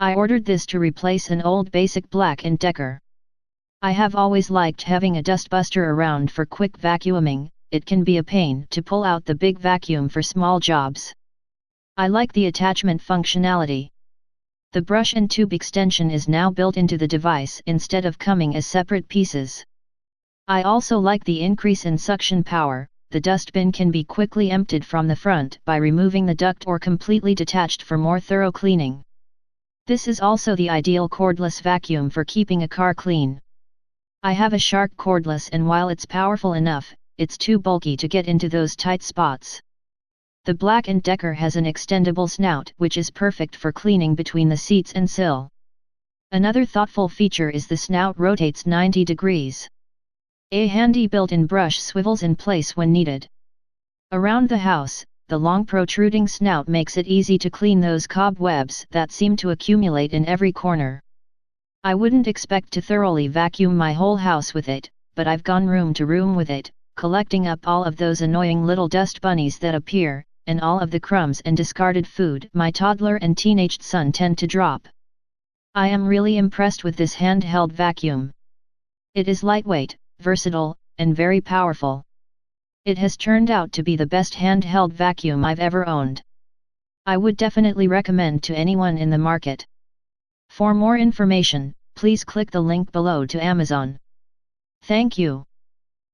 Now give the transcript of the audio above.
I ordered this to replace an old basic Black & Decker. I have always liked having a dustbuster around for quick vacuuming. It can be a pain to pull out the big vacuum for small jobs. I like the attachment functionality. The brush and tube extension is now built into the device instead of coming as separate pieces. I also like the increase in suction power. The dustbin can be quickly emptied from the front by removing the duct or completely detached for more thorough cleaning. This is also the ideal cordless vacuum for keeping a car clean. I have a Shark cordless, and while it's powerful enough, it's too bulky to get into those tight spots. The Black & Decker has an extendable snout which is perfect for cleaning between the seats and sill. Another thoughtful feature is the snout rotates 90 degrees. A handy built-in brush swivels in place when needed. Around the house, the long protruding snout makes it easy to clean those cobwebs that seem to accumulate in every corner. I wouldn't expect to thoroughly vacuum my whole house with it, but I've gone room to room with it, collecting up all of those annoying little dust bunnies that appear, and all of the crumbs and discarded food my toddler and teenaged son tend to drop. I am really impressed with this handheld vacuum. It is lightweight, versatile, and very powerful. It has turned out to be the best handheld vacuum I've ever owned. I would definitely recommend to anyone in the market. For more information, please click the link below to Amazon. Thank you.